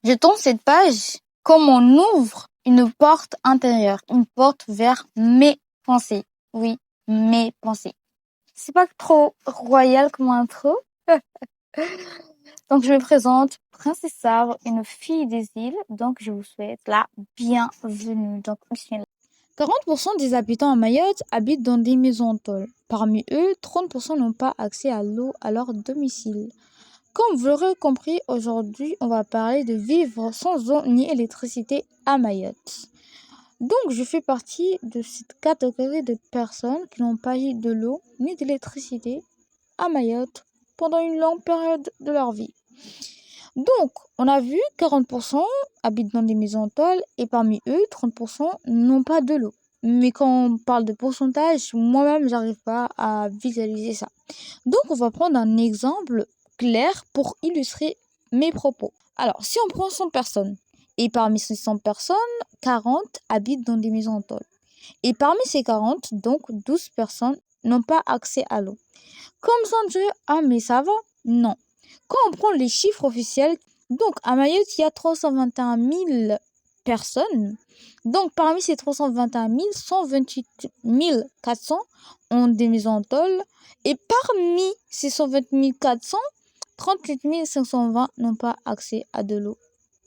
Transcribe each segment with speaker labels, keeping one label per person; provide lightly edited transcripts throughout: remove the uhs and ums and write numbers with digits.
Speaker 1: Je tourne cette page comme on ouvre une porte intérieure, une porte vers mes pensées. Oui, mes pensées. C'est pas trop royal comme intro. Donc, je me présente, Princesse Sabre, une fille des îles. Donc, je vous souhaite la bienvenue. Donc, bismillah. 40% des habitants à Mayotte habitent dans des maisons en tôle. Parmi eux, 30% n'ont pas accès à l'eau à leur domicile. Comme vous l'aurez compris, aujourd'hui, on va parler de vivre sans eau ni électricité à Mayotte. Donc, je fais partie de cette catégorie de personnes qui n'ont pas eu de l'eau ni d'électricité à Mayotte pendant une longue période de leur vie. Donc, on a vu 40% habitent dans des maisons en tôle et parmi eux, 30% n'ont pas de l'eau. Mais quand on parle de pourcentage, moi-même, j'arrive pas à visualiser ça. Donc, on va prendre un exemple clair pour illustrer mes propos. Alors, si on prend 100 personnes, et parmi ces 100 personnes, 40 habitent dans des maisons en tôle. Et parmi ces 40, donc 12 personnes n'ont pas accès à l'eau. Comme ça, on dirait, ah mais ça va? Non. Quand on prend les chiffres officiels, donc à Mayotte, il y a 321 000 personnes. Donc parmi ces 321 000, 128 400 ont des maisons en tôle. Et parmi ces 128 400, 38 520 n'ont pas accès à de l'eau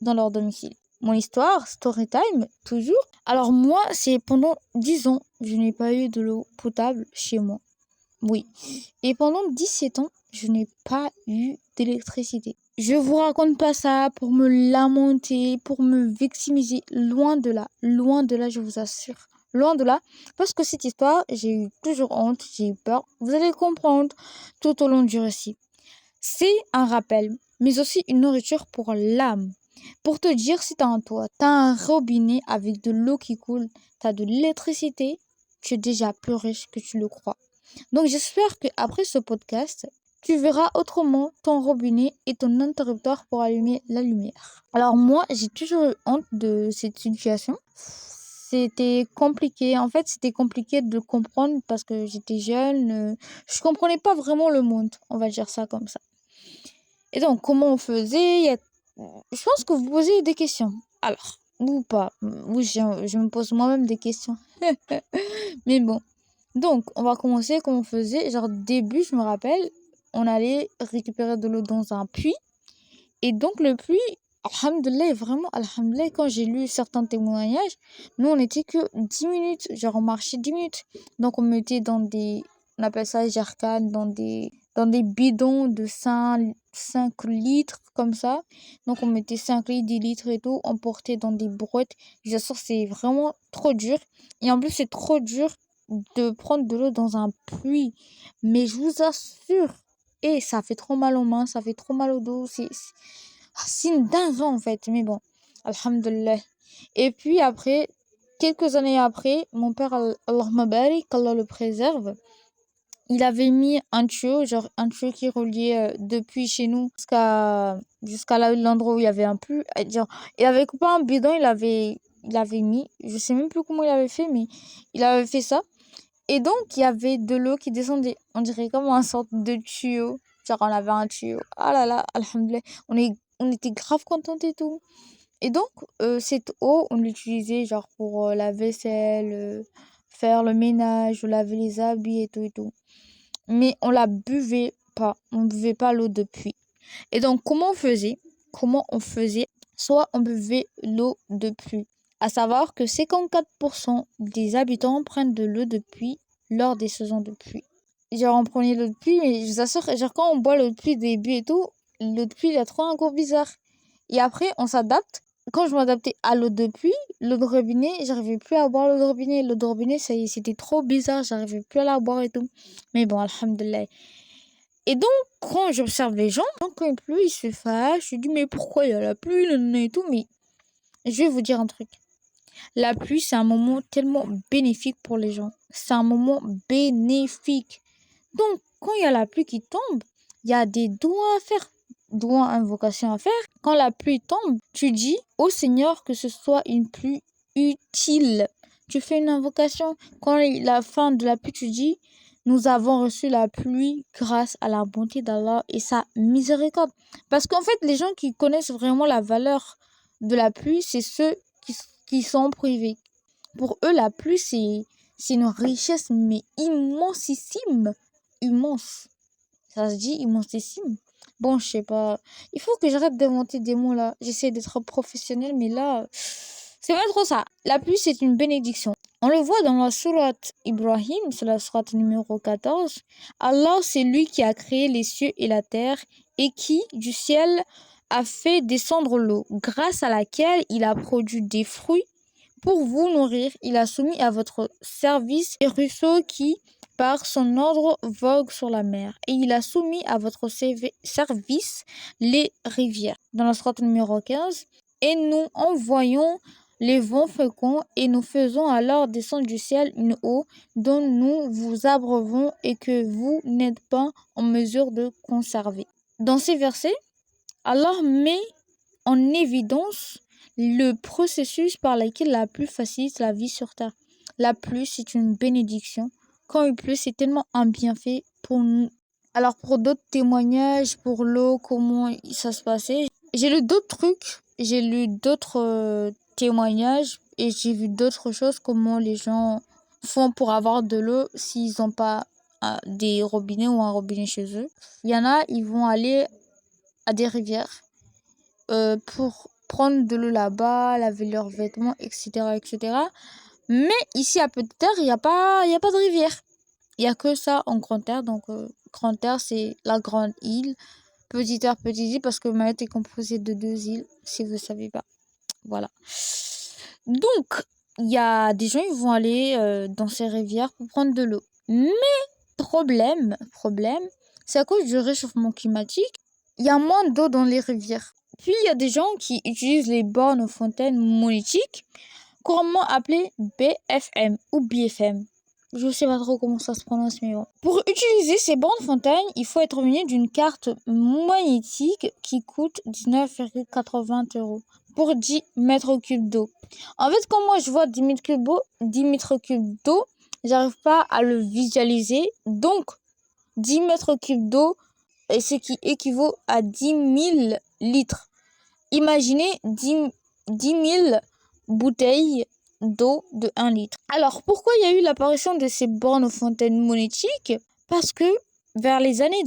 Speaker 1: dans leur domicile. Mon histoire, story time, toujours. Alors moi, c'est pendant 10 ans, je n'ai pas eu de l'eau potable chez moi. Oui. Et pendant 17 ans, je n'ai pas eu d'électricité. Je vous raconte pas ça pour me lamenter, pour me victimiser. Loin de là, je vous assure. Loin de là, parce que cette histoire, j'ai eu toujours honte, j'ai eu peur. Vous allez comprendre tout au long du récit. C'est un rappel, mais aussi une nourriture pour l'âme. Pour te dire, si t'as un toit, t'as un robinet avec de l'eau qui coule, t'as de l'électricité, tu es déjà plus riche que tu le crois. Donc j'espère qu'après ce podcast, tu verras autrement ton robinet et ton interrupteur pour allumer la lumière. Alors moi, j'ai toujours eu honte de cette situation. C'était compliqué. En fait, c'était compliqué de comprendre parce que j'étais jeune. Je comprenais pas vraiment le monde. On va dire ça comme ça. Et donc, comment on faisait? Je pense que vous posez des questions. Alors, ou pas. Oui, je me pose moi-même des questions. Mais bon. Donc, on va commencer comme on faisait. Genre, début, je me rappelle, on allait récupérer de l'eau dans un puits. Et donc, le puits, alhamdoulilah, vraiment, alhamdoulilah, quand j'ai lu certains témoignages, nous, on n'était que 10 minutes. Genre, on marchait 10 minutes. Donc, on mettait dans des, on appelle ça jerrycan, dans des bidons de 5 litres, comme ça. Donc, on mettait 5 litres, 10 litres et tout. On portait dans des brouettes. Je sûr, c'est vraiment trop dur. Et en plus, c'est trop dur de prendre de l'eau dans un puits. Mais je vous assure, et ça fait trop mal aux mains, ça fait trop mal au dos. C'est une dinguerie en fait. Mais bon, alhamdulillah. Et puis après, quelques années après, mon père, Allahumma barik, qu'Allah le préserve, il avait mis un tuyau, genre un tuyau qui reliait depuis chez nous jusqu'à l'endroit où il y avait un puits. Genre, il avait coupé un bidon, il avait mis, je sais même plus comment il avait fait, mais il avait fait ça. Et donc, il y avait de l'eau qui descendait. On dirait comme une sorte de tuyau. Genre, on avait un tuyau. Ah là là, alhamdoulilah. On était grave contents et tout. Et donc, cette eau, on l'utilisait genre pour la vaisselle, faire le ménage, laver les habits et tout et tout. Mais on la buvait pas. On buvait pas l'eau de puits. Et donc, Comment on faisait? Soit on buvait l'eau de pluie. À savoir que 54% des habitants prennent de l'eau de pluie lors des saisons de pluie. Genre, on prenait l'eau de pluie, mais je vous assure, genre, quand on boit l'eau de pluie début et tout, l'eau de pluie, il a trop un goût bizarre. Et après, on s'adapte. Quand je m'adaptais à l'eau de pluie, l'eau de robinet, j'arrivais plus à boire l'eau de robinet. L'eau de robinet, c'était trop bizarre, j'arrivais plus à la boire et tout. Mais bon, alhamdoulilah. Et donc, quand j'observe les gens, quand il pleut, ils se fâchent. Je dis, mais pourquoi il y a la pluie, et tout. Mais je vais vous dire un truc. La pluie, c'est un moment tellement bénéfique pour les gens. C'est un moment bénéfique. Donc, quand il y a la pluie qui tombe, il y a des doigts à faire, doigts invocations à faire. Quand la pluie tombe, tu dis au Seigneur que ce soit une pluie utile. Tu fais une invocation. Quand la fin de la pluie, tu dis Nous avons reçu la pluie grâce à la bonté d'Allah et sa miséricorde. Parce qu'en fait, les gens qui connaissent vraiment la valeur de la pluie, c'est ceux qui sont privés. Pour eux, la pluie, c'est une richesse, mais immensissime. Immense. Ça se dit immensissime. Bon, je sais pas. Il faut que j'arrête d'inventer des mots là. J'essaie d'être professionnel, mais là, c'est pas trop ça. La pluie, c'est une bénédiction. On le voit dans la sourate Ibrahim, c'est la sourate numéro 14. Allah, c'est lui qui a créé les cieux et la terre et qui, du ciel, a fait descendre l'eau, grâce à laquelle il a produit des fruits pour vous nourrir. Il a soumis à votre service les ruisseaux qui, par son ordre, voguent sur la mer. Et il a soumis à votre service les rivières. Dans la sourate numéro 15, et nous envoyons les vents féconds et nous faisons alors descendre du ciel une eau dont nous vous abreuvons et que vous n'êtes pas en mesure de conserver. Dans ces versets, Allah met en évidence le processus par lequel la pluie facilite la vie sur terre. La pluie, c'est une bénédiction. Quand il pleut, c'est tellement un bienfait pour nous. Alors pour d'autres témoignages, pour l'eau, comment ça se passait, j'ai lu d'autres trucs, j'ai lu d'autres témoignages et j'ai vu d'autres choses, comment les gens font pour avoir de l'eau s'ils n'ont pas des robinets ou un robinet chez eux. Il y en a, ils vont aller à des rivières pour prendre de l'eau là-bas, laver leurs vêtements, etc., etc. Mais ici à Petite Terre, il y a pas de rivière. Il y a que ça en Grande Terre. Donc Grande Terre, c'est la grande île. Petite Terre, petite île, parce que Mayotte est composée de 2 îles, si vous ne savez pas. Voilà. Donc, il y a des gens, ils vont aller dans ces rivières pour prendre de l'eau. Mais problème, c'est à cause du réchauffement climatique, il y a moins d'eau dans les rivières. Puis, il y a des gens qui utilisent les bornes fontaines monétiques, couramment appelées BFM ou BFM. Je sais pas trop comment ça se prononce, mais bon. Pour utiliser ces bornes fontaines, il faut être muni d'une carte magnétique qui coûte 19,80 € pour 10 mètres cubes d'eau. En fait, quand moi je vois 10 mètres cubes d'eau, j'arrive pas à le visualiser. Donc, 10 mètres cubes d'eau, ce qui équivaut à 10 000 litres. Imaginez 10 000 bouteilles d'eau de 1 litre. Alors, pourquoi il y a eu l'apparition de ces bornes fontaines monétiques? Parce que vers les années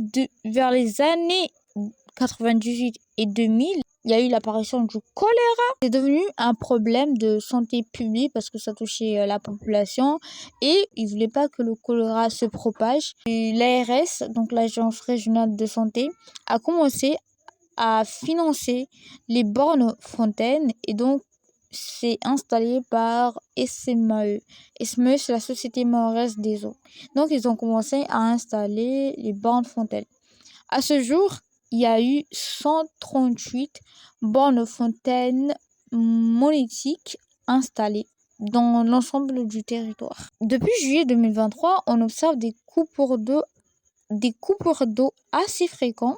Speaker 1: 98 et 2000, il y a eu l'apparition du choléra. C'est devenu un problème de santé publique parce que ça touchait la population et ils ne voulaient pas que le choléra se propage. L'ARS, donc l'Agence régionale de santé, a commencé à financer les bornes fontaines et donc c'est installé par SMAE. SMAE, c'est la Société mahoraise des eaux. Donc ils ont commencé à installer les bornes fontaines. À ce jour, il y a eu 138 bornes fontaines monétiques installées dans l'ensemble du territoire. Depuis juillet 2023, on observe des coupures d'eau assez fréquents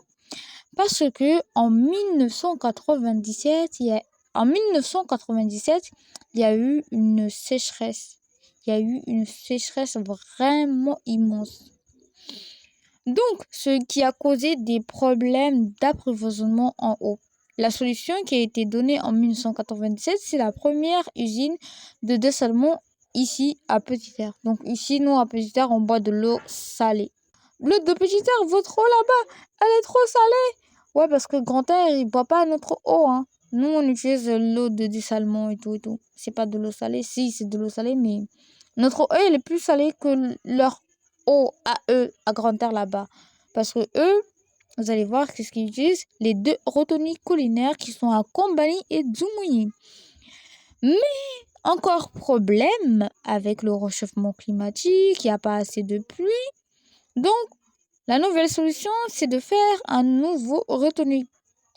Speaker 1: parce que en 1997, il y a eu une sécheresse. Il y a eu une sécheresse vraiment immense. Donc, ce qui a causé des problèmes d'approvisionnement en eau. La solution qui a été donnée en 1997, c'est la première usine de dessalement ici à Petite Terre. Donc ici, nous à Petite Terre, on boit de l'eau salée. L'eau de Petite Terre, votre eau là-bas, elle est trop salée. Ouais, parce que Grand Terre, il boit pas notre eau, hein. Nous, on utilise l'eau de dessalement et tout et tout. C'est pas de l'eau salée. Si, c'est de l'eau salée, mais notre eau, elle est plus salée que leur eau à eux, à Grande Terre là-bas. Parce que eux, vous allez voir qu'est-ce qu'ils utilisent. Les 2 retenues collinaires qui sont à Combani et Djoumouni. Mais encore problème avec le réchauffement climatique, il n'y a pas assez de pluie. Donc, la nouvelle solution, c'est de faire un nouveau retenue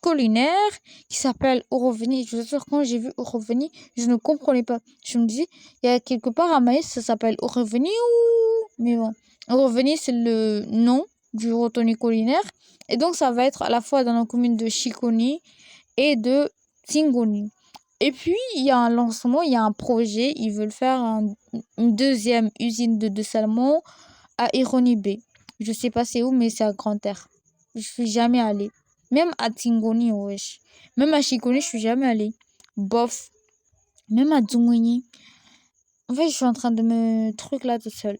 Speaker 1: collinaire qui s'appelle Ouroveni. Je vous assure, quand j'ai vu Ouroveni, je ne comprenais pas. Je me disais, il y a quelque part à Maïs, ça s'appelle Ouroveni ou... Mais bon, Ouroveni, c'est le nom du retenue collinaire. Et donc, ça va être à la fois dans la commune de Chikoni et de Tingoni. Et puis, il y a un lancement, il y a un projet. Ils veulent faire une deuxième usine de dessalement à Ironibé. Je sais pas c'est où, mais c'est à Grand-Terre. Je suis jamais allée. Même à Tingoni, wesh. Même à Chikoni, je suis jamais allée. Bof. Même à Dzumwini. En fait, je suis en train de me truc là toute seule.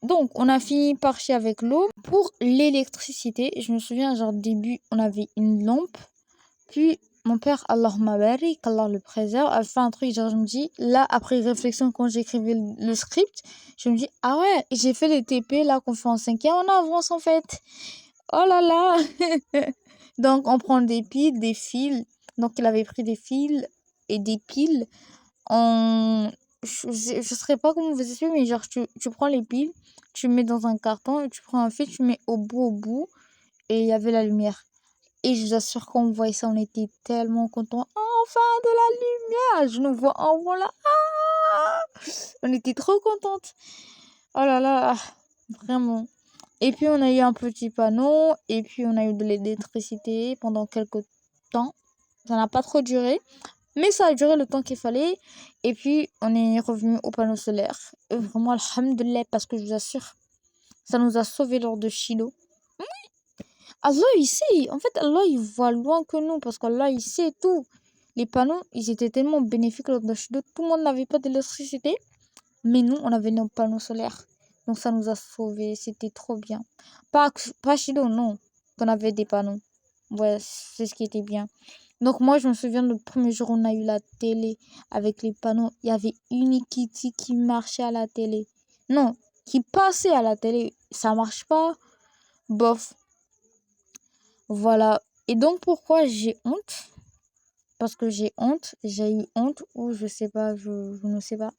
Speaker 1: Donc, on a fini par chier avec l'eau. Pour l'électricité, je me souviens, genre, début, on avait une lampe. Puis, mon père, Allahumma barik, qu'Allah le préserve, a fait un truc, genre, je me dis, là, après réflexion, quand j'écrivais le script, je me dis, ah ouais, j'ai fait les TP, là, qu'on fait en 5e, on avance, en fait. Oh là là. Donc, on prend des piles, des fils. Donc, il avait pris des fils et des piles. Je saurais pas comment vous expliquer, mais genre, tu prends les piles, tu mets dans un carton, et tu prends un fil, tu mets au bout, et il y avait la lumière. Et je vous assure, quand on voyait ça, on était tellement contents. Enfin, de la lumière! Je nous vois en volant là. Ah, on était trop contentes. Oh là là, vraiment. Et puis, on a eu un petit panneau, et puis on a eu de l'électricité pendant quelques temps. Ça n'a pas trop duré. Mais ça a duré le temps qu'il fallait. Et puis, on est revenu au panneau solaire. Et vraiment, alhamdoulilah, parce que je vous assure, ça nous a sauvés lors de Shiloh. Allah, il sait. En fait, Allah, il voit loin que nous, parce qu'Allah, il sait tout. Les panneaux, ils étaient tellement bénéfiques lors de Shiloh. Tout le monde n'avait pas d'électricité. Mais nous, on avait nos panneaux solaires. Donc, ça nous a sauvés. C'était trop bien. Pas Shiloh, non. On avait des panneaux. Ouais, c'est ce qui était bien. Donc moi, je me souviens le premier jour où on a eu la télé avec les panneaux. Il y avait Unikitty qui marchait à la télé. Non, qui passait à la télé. Ça marche pas. Bof. Voilà. Et donc pourquoi j'ai honte? Parce que j'ai honte. J'ai eu honte ou je sais pas, je ne sais pas.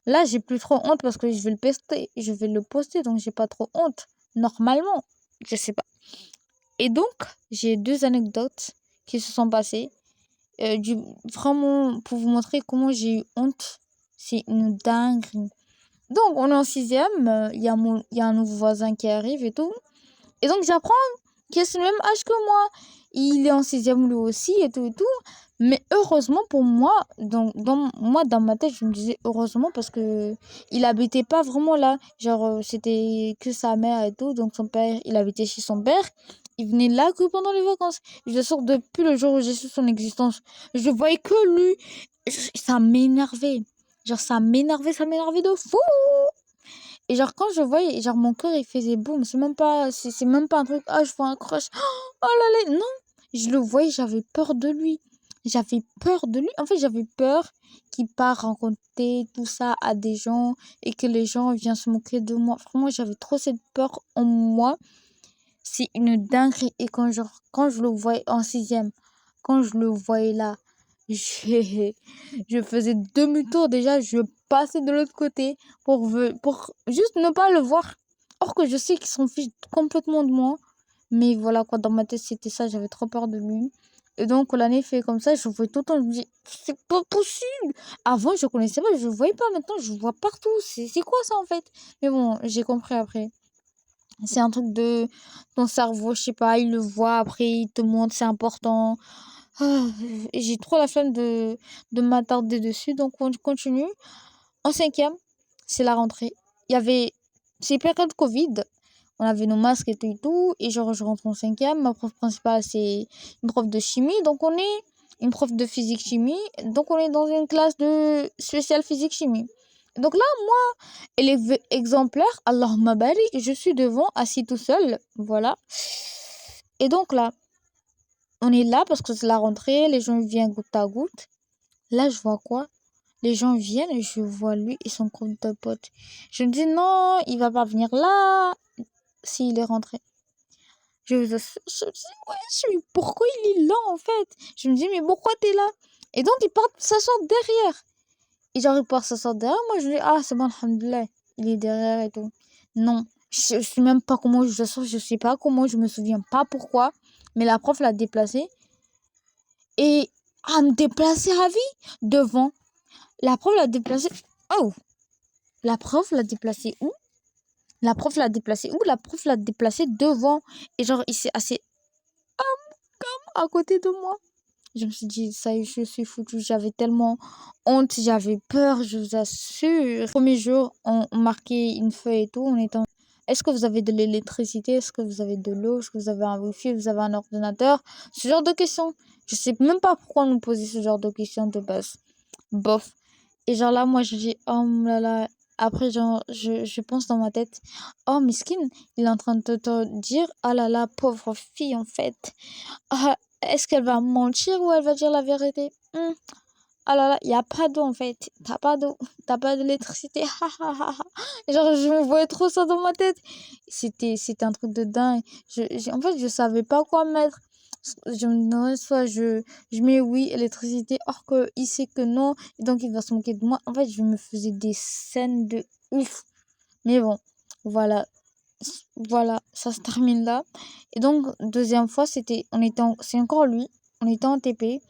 Speaker 1: Là, j'ai plus trop honte parce que je vais le poster. Je vais le poster, donc j'ai pas trop honte. Normalement. Je sais pas. Et donc, j'ai 2 anecdotes qui se sont passées. Vraiment, pour vous montrer comment j'ai eu honte, c'est une dinguerie. Donc, on est en 6e, il y a un nouveau voisin qui arrive et tout. Et donc, j'apprends qu'il a le même âge que moi. Il est en 6e lui aussi et tout et tout. Mais heureusement pour moi, dans ma tête, je me disais heureusement parce que il habitait pas vraiment là. Genre, c'était que sa mère et tout. Donc, son père, il habitait chez son père. Il venait là que pendant les vacances. Je sors depuis le jour où j'ai su son existence. Je voyais que lui. Ça m'énervait. Genre, ça m'énervait de fou. Et genre, quand je voyais, genre, mon cœur, il faisait boum. C'est même pas un truc, ah, je vois un crush. Oh là là, non. Je le voyais, j'avais peur de lui. J'avais peur de lui. En fait, j'avais peur qu'il parte raconter tout ça à des gens et que les gens viennent se moquer de moi. Vraiment, j'avais trop cette peur en moi. C'est une dinguerie. Et quand je le voyais en 6e, quand je le voyais là, je, je faisais demi-tour déjà, je passais de l'autre côté pour juste ne pas le voir. Or que je sais qu'ils s'en fichent complètement de moi. Mais voilà quoi, dans ma tête c'était ça, j'avais trop peur de lui. Et donc l'année fait comme ça, je voyais tout le temps, je me dis, c'est pas possible. Avant je connaissais pas, je voyais pas, maintenant je vois partout. C'est quoi ça en fait? Mais bon, j'ai compris après. C'est un truc de ton cerveau, je sais pas, il le voit, après il te montre, c'est important. Ah, j'ai trop la flemme de m'attarder dessus, donc on continue. En 5e, c'est la rentrée. Il y avait, c'est période Covid, on avait nos masques et tout, et genre je rentre en 5e, ma prof principale c'est une prof de chimie, donc on est une prof de physique-chimie, donc on est dans une classe de spéciale physique-chimie. Donc là, élève exemplaire, Allahumma barik, je suis devant, assis tout seul, voilà. Et donc là, on est là parce que c'est la rentrée, les gens viennent goutte à goutte. Là, je vois quoi? Les gens viennent et je vois lui et son groupe de potes. Je me dis non, il va pas venir là s'il est rentré. Je me dis, ouais, mais pourquoi il est là en fait? Je me dis, mais pourquoi t'es là? Et donc, il part s'asseoir derrière. Et genre, il part s'asseoir derrière. Moi, je dis, ah, c'est bon, alhamdoulilah. Il est derrière et tout. Non, je sais même pas comment je sors, je sais pas comment, je me souviens pas pourquoi. Mais la prof l'a déplacé. Et à me déplacer à vie devant. La prof l'a déplacé. Oh! La prof l'a déplacé où? La prof l'a déplacé où? La prof l'a déplacé devant. Et genre, il s'est assis à côté de moi. Je me suis dit, ça y est, je suis foutue. J'avais tellement honte, j'avais peur, je vous assure. Premier jour, on marquait une feuille et tout. Est-ce que vous avez de l'électricité? Est-ce que vous avez de l'eau? Est-ce que vous avez un wifi? Vous avez un ordinateur? Ce genre de questions. Je sais même pas pourquoi nous poser ce genre de questions de base. Bof. Et genre là, moi, je dis, oh là là. Après, genre, je pense dans ma tête, oh, Miskin, il est en train de te dire, oh là là, pauvre fille, en fait. Ah, est-ce qu'elle va mentir ou elle va dire la vérité? Ah là là, il n'y a pas d'eau en fait. T'as pas d'eau. T'as pas d'électricité. Genre, je me voyais trop ça dans ma tête. C'était un truc de dingue. En fait, je savais pas quoi mettre. Je me demandais soit je mets oui, électricité, or que il sait que non, et donc il va se moquer de moi. En fait, je me faisais des scènes de ouf. Mais bon, voilà. Voilà, ça se termine là. Et donc, deuxième fois, c'est encore lui. On était en TP.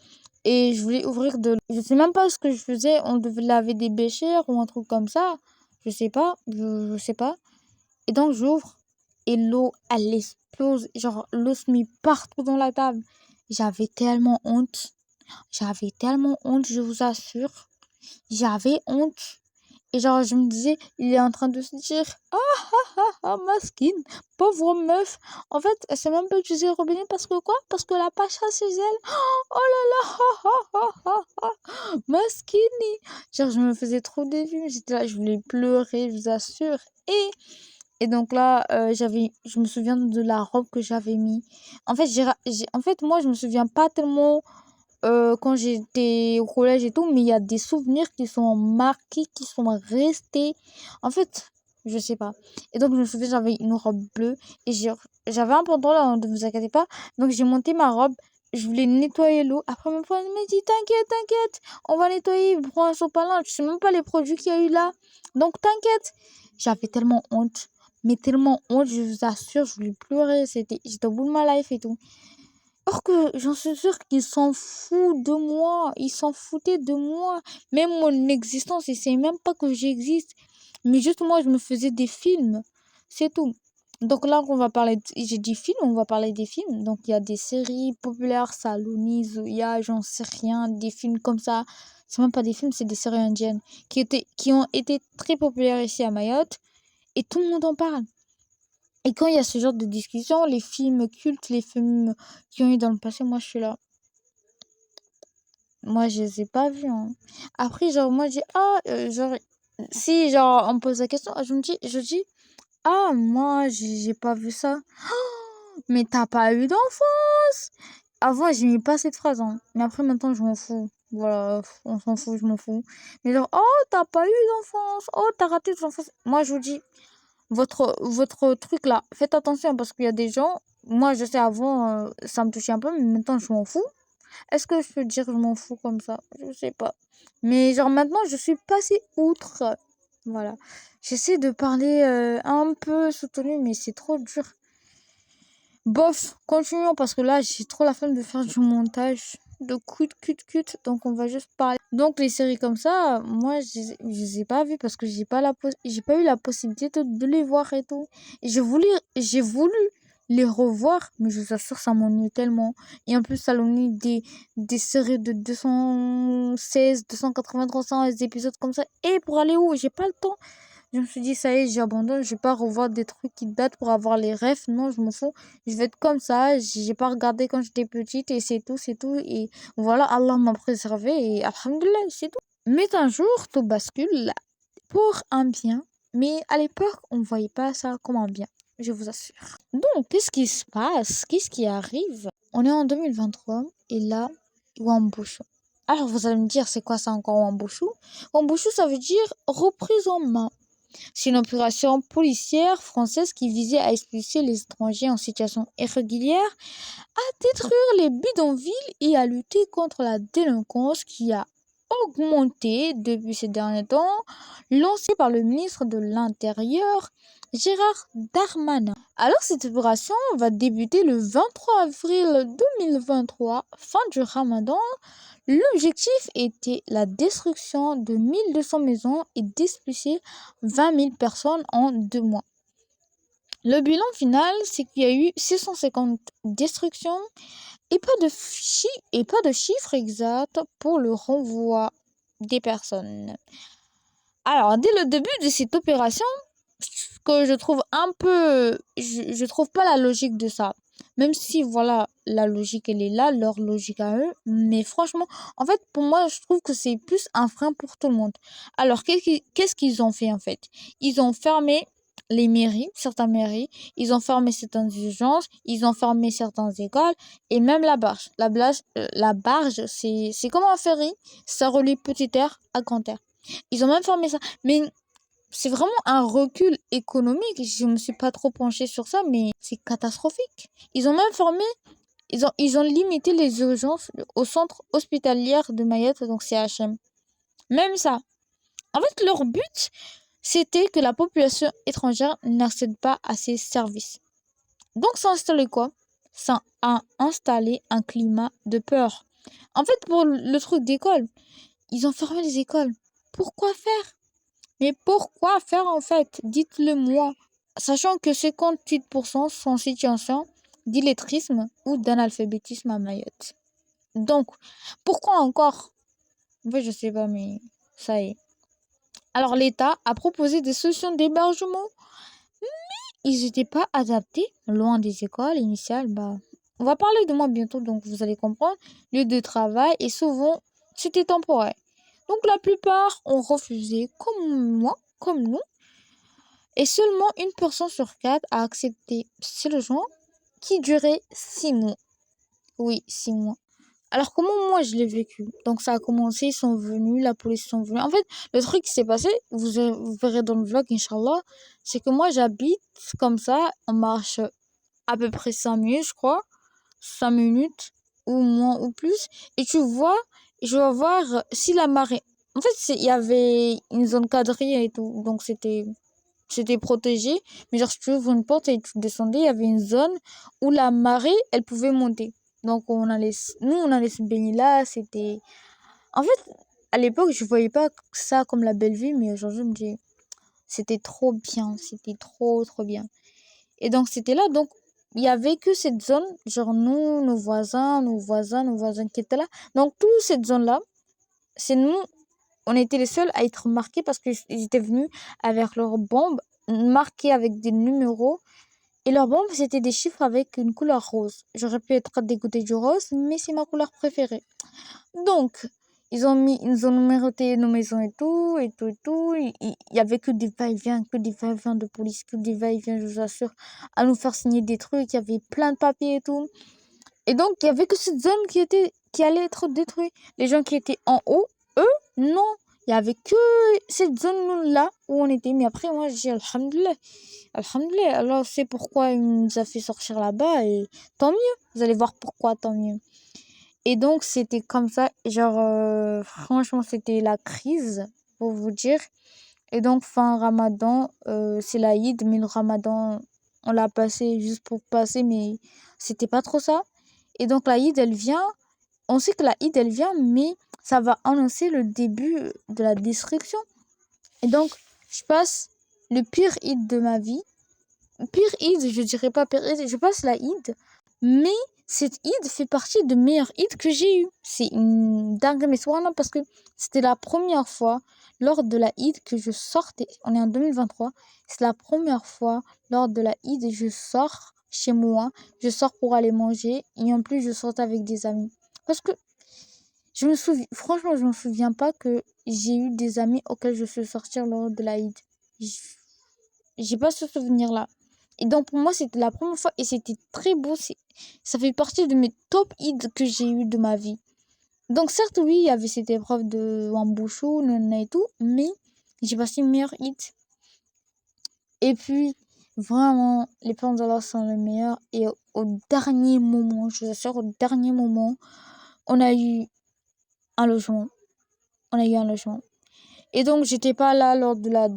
Speaker 1: Et je voulais ouvrir je sais même pas ce que je faisais. On devait laver des béchères ou un truc comme ça. Je sais pas. Je sais pas. Et donc, j'ouvre. Et l'eau, elle explose. Genre, l'eau se met partout dans la table. J'avais tellement honte. J'avais tellement honte, je vous assure. J'avais honte. Et genre, je me disais, il est en train de se dire, masquine, pauvre meuf. En fait, elle sait même pas utiliser le robinet parce que quoi? Parce que la pacha chez elle. Oh là là, masquine. Genre, je me faisais trop des vues. J'étais là, je voulais pleurer, je vous assure. Et donc là, je me souviens de la robe que j'avais mis. En fait, en fait, moi, je me souviens pas tellement quand j'étais au collège et tout, mais il y a des souvenirs qui sont marqués, qui sont restés. En fait, je sais pas. Et donc, je me souviens, j'avais une robe bleue et j'avais un pantalon, ne vous inquiétez pas. Donc, j'ai monté ma robe. Je voulais nettoyer l'eau. Après, mon frère m'a dit, t'inquiète, t'inquiète, on va nettoyer, prends un sopalin. Je sais même pas les produits qu'il y a eu là. Donc, t'inquiète. J'avais tellement honte. Mais tellement honte, je vous assure, je voulais pleurer. J'étais au bout de ma life et tout. Or que j'en suis sûre qu'ils s'en foutent de moi. Ils s'en foutaient de moi. Même mon existence, ils savaient même pas que j'existe. Mais juste moi, je me faisais des films. C'est tout. Donc là, j'ai dit films, on va parler des films. Donc il y a des séries populaires, Saloni, Zoya, j'en sais rien, des films comme ça. C'est même pas des films, c'est des séries indiennes qui ont été très populaires ici à Mayotte. Et tout le monde en parle. Et quand il y a ce genre de discussion, les films cultes, les films qui ont eu dans le passé, moi je suis là. Moi je les ai pas vus. Hein. Après, genre, moi je dis, genre, si genre on me pose la question, je dis, moi j'ai pas vu ça. Mais t'as pas eu d'enfance! Avant, j'aimais pas cette phrase, hein. Mais après, maintenant, je m'en fous. Voilà, on s'en fout, je m'en fous. Mais genre, oh, t'as pas eu d'enfance! Oh, t'as raté ton enfance! Moi, je vous dis, votre truc là, faites attention parce qu'il y a des gens, moi je sais avant ça me touchait un peu, mais maintenant je m'en fous. Est-ce que je peux dire je m'en fous comme ça? Je sais pas. Mais genre maintenant je suis passée outre. Voilà. J'essaie de parler un peu soutenu, mais c'est trop dur. Bof, continuons parce que là j'ai trop la flemme de faire du montage de cut. Donc on va juste parler. Donc les séries comme ça, moi je les ai pas vues parce que j'ai pas eu la possibilité de les voir et tout. Et j'ai voulu les revoir, mais je vous assure ça m'ennuie tellement. Et en plus ça m'ennuie des séries de 216, 280, 300 épisodes comme ça. Et pour aller où? J'ai pas le temps. Je me suis dit, ça y est, j'abandonne. Je vais pas revoir des trucs qui datent pour avoir les refs. Non, je m'en fous. Je vais être comme ça. J'ai pas regardé quand j'étais petite et c'est tout, c'est tout. Et voilà, Allah m'a préservé et alhamdoulilah, c'est tout. Mais un jour, tout bascule pour un bien. Mais à l'époque, on voyait pas ça comme un bien. Je vous assure. Donc, qu'est-ce qui se passe? Qu'est-ce qui arrive? On est en 2023 et là, Wambushu. Alors, vous allez me dire, c'est quoi ça encore, Wambushu? Wambushu, ça veut dire reprise en main. C'est une opération policière française qui visait à expulser les étrangers en situation irrégulière, à détruire les bidonvilles et à lutter contre la délinquance qui a augmenté depuis ces derniers temps, lancée par le ministre de l'Intérieur, Gérard Darmanin. Alors cette opération va débuter le 23 avril 2023, fin du Ramadan. L'objectif était la destruction de 1200 maisons et d'expulser 20 000 personnes en 2 mois. Le bilan final, c'est qu'il y a eu 650 destructions et pas de chiffre exact pour le renvoi des personnes. Alors, dès le début de cette opération, que je trouve un peu... Je trouve pas la logique de ça. Même si, voilà, la logique, elle est là, leur logique à eux. Mais franchement, en fait, pour moi, je trouve que c'est plus un frein pour tout le monde. Alors, qu'est-ce qu'ils ont fait, en fait? Ils ont fermé les mairies, certaines mairies. Ils ont fermé certaines urgences. Ils ont fermé certaines écoles. Et même la barge. La barge, c'est comme un ferry. Ça relie Petit Air à Grand Air. Ils ont même fermé ça. Mais c'est vraiment un recul économique. Je me suis pas trop penchée sur ça, mais c'est catastrophique. Ils ont même fermé, ils ont limité les urgences au centre hospitalier de Mayotte, donc CHM. Même ça. En fait, leur but, c'était que la population étrangère n'accède pas à ces services. Donc, ça a installé quoi? Ça a installé un climat de peur. En fait, pour le truc d'école, ils ont fermé les écoles. Pourquoi faire? Mais pourquoi faire en fait? Dites-le moi. Sachant que 58% sont en situation d'illettrisme ou d'analphabétisme à Mayotte. Donc, pourquoi encore? En fait, je sais pas, mais ça y est. Alors, l'État a proposé des solutions d'hébergement. Ils n'étaient pas adaptés, loin des écoles initiales. Bah, on va parler de moi bientôt, donc vous allez comprendre. Lieu de travail et souvent, c'était temporaire. Donc, la plupart ont refusé, comme moi, comme nous. Et seulement une personne sur quatre a accepté ce logement qui durait 6 mois. Oui, 6 mois. Alors comment moi je l'ai vécu? Donc ça a commencé, ils sont venus, la police sont venus. En fait, le truc qui s'est passé, vous verrez dans le vlog, Inch'Allah, c'est que moi j'habite comme ça, on marche à peu près 5 minutes, je crois. 5 minutes, ou moins, ou plus. Et tu vois, je vais voir si la marée... En fait, il y avait une zone quadrillée et tout, donc c'était protégé, mais genre si tu ouvres une porte et tu descendais, il y avait une zone où la marée, elle pouvait monter. Donc on allait se baigner là, c'était... En fait, à l'époque, je voyais pas ça comme la belle vie, mais aujourd'hui, je me dis, c'était trop bien, c'était trop, trop bien. Et donc, c'était là, donc, il y avait que cette zone, genre nous, nos voisins qui étaient là. Donc, toute cette zone-là, c'est nous, on était les seuls à être marqués parce qu'ils étaient venus avec leurs bombes marquées avec des numéros. Et leurs bombes, c'était des chiffres avec une couleur rose. J'aurais pu être dégoûtée du rose, mais c'est ma couleur préférée. Donc, ils ont numéroté nos maisons et tout, et tout, et tout. Il y avait que des va-et-vient, que des va-et-vient de police, que des va-et-vient, je vous assure, à nous faire signer des trucs. Il y avait plein de papiers et tout. Et donc, il y avait que cette zone qui allait être détruite. Les gens qui étaient en haut, eux, non. Il y avait que cette zone-là où on était. Mais après, moi, j'ai dit, Alhamdoulilah. Alhamdoulilah. Alors, c'est pourquoi il nous a fait sortir là-bas. Et tant mieux. Vous allez voir pourquoi, tant mieux. Et donc, c'était comme ça. Genre, franchement, c'était la crise, pour vous dire. Et donc, fin Ramadan, c'est l'Aïd. Mais le Ramadan, on l'a passé juste pour passer. Mais c'était pas trop ça. Et donc, l'Aïd, elle vient. On sait que l'Aïd, elle vient, mais ça va annoncer le début de la destruction. Et donc, je passe le pire Eid de ma vie. Pire Eid, je dirais pas pire Eid, je passe la Eid. Mais cette Eid fait partie de meilleures Eid que j'ai eues. C'est une dingue, mais soit parce que c'était la première fois lors de la Eid que je sortais. On est en 2023. C'est la première fois lors de la Eid je sors chez moi. Je sors pour aller manger. Et en plus, je sortais avec des amis. Parce que franchement, je me souviens pas que j'ai eu des amis auxquels je suis sortir lors de la Eid. J'ai pas ce souvenir-là. Et donc, pour moi, c'était la première fois et c'était très beau. Ça fait partie de mes top Eid que j'ai eu de ma vie. Donc, certes, oui, il y avait cette épreuve de Wambushu, Nana et tout, mais j'ai passé une meilleure Eid. Et puis, vraiment, les plans d'Allah sont les meilleurs. Et au dernier moment, je vous assure, au dernier moment, on a eu un logement. On a eu un logement. Et donc, j'étais pas là lors de la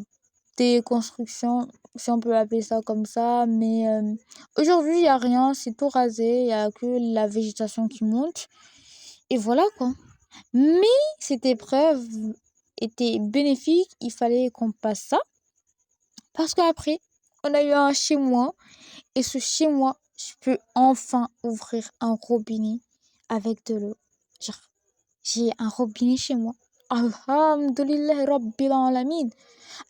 Speaker 1: déconstruction, si on peut appeler ça comme ça. Mais aujourd'hui, il n'y a rien, c'est tout rasé. Il n'y a que la végétation qui monte. Et voilà quoi. Mais cette épreuve était bénéfique. Il fallait qu'on passe ça. Parce qu'après, on a eu un chez moi. Et ce chez moi, je peux enfin ouvrir un robinet avec de l'eau. Genre, j'ai un robinet chez moi. Alhamdulillah Rabbil Alamin.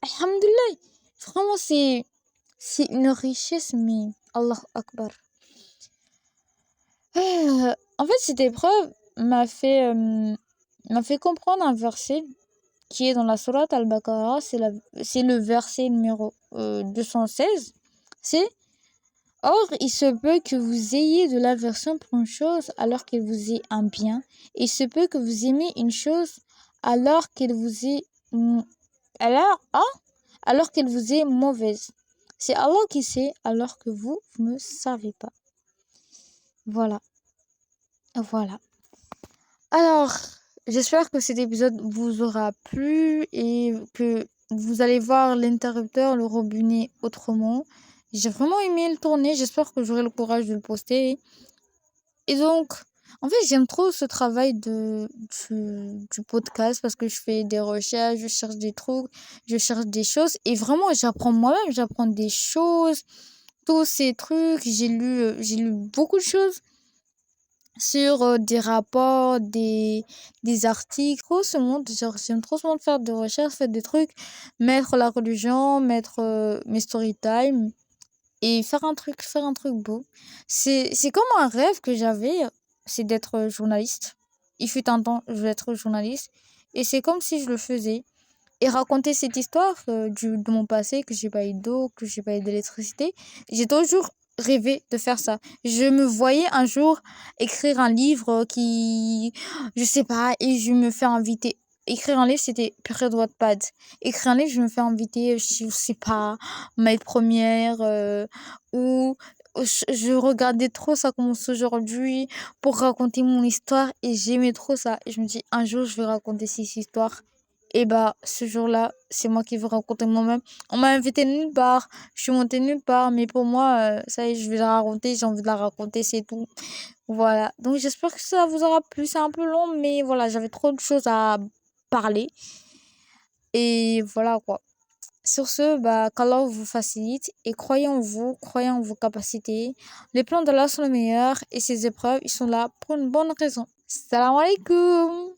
Speaker 1: Alhamdulillah. Vraiment, c'est C'est une richesse, mais Allah Akbar. En fait, cette épreuve m'a fait comprendre un verset qui est dans la sourate Al-Baqarah. C'est le verset numéro 216. C'est Or, il se peut que vous ayez de l'aversion pour une chose alors qu'elle vous est un bien. Et il se peut que vous aimez une chose alors qu'elle vous est alors qu'elle vous est mauvaise. C'est Allah qui sait alors que vous ne savez pas. Voilà, voilà. Alors, j'espère que cet épisode vous aura plu et que vous allez voir l'interrupteur, le robinet autrement. J'ai vraiment aimé le tourner. J'espère que j'aurai le courage de le poster. Et donc, en fait, j'aime trop ce travail du podcast parce que je fais des recherches, je cherche des trucs, je cherche des choses. Et vraiment, j'apprends moi-même, j'apprends des choses, tous ces trucs. J'ai lu beaucoup de choses sur des rapports, des articles. Trop ce monde, genre, j'aime trop ce monde faire des recherches, faire des trucs, mettre la religion, mettre mes story time et faire un truc beau. C'est comme un rêve que j'avais, c'est d'être journaliste. Il fut un temps, je voulais être journaliste. Et c'est comme si je le faisais. Et raconter cette histoire de mon passé, que j'ai pas eu d'eau, que j'ai pas eu d'électricité. J'ai toujours rêvé de faire ça. Je me voyais un jour écrire un livre je sais pas, et je me fais inviter. Écrire un livre, c'était période Wattpad. Écrire un livre, je me fais inviter, je sais pas, maître première, ou je regardais trop ça commence aujourd'hui pour raconter mon histoire et j'aimais trop ça. Et je me dis, un jour, je vais raconter cette histoire. Et bah, ce jour-là, c'est moi qui veux raconter moi-même. On m'a invité nulle part, je suis montée nulle part, mais pour moi, ça y est, je vais la raconter, j'ai envie de la raconter, c'est tout. Voilà. Donc, j'espère que ça vous aura plu. C'est un peu long, mais voilà, j'avais trop de choses à parler. Et voilà quoi. Sur ce, bah, qu'Allah vous facilite et croyez en vous, croyez en vos capacités. Les plans d'Allah sont les meilleurs et ces épreuves, ils sont là pour une bonne raison. Salam alaikum!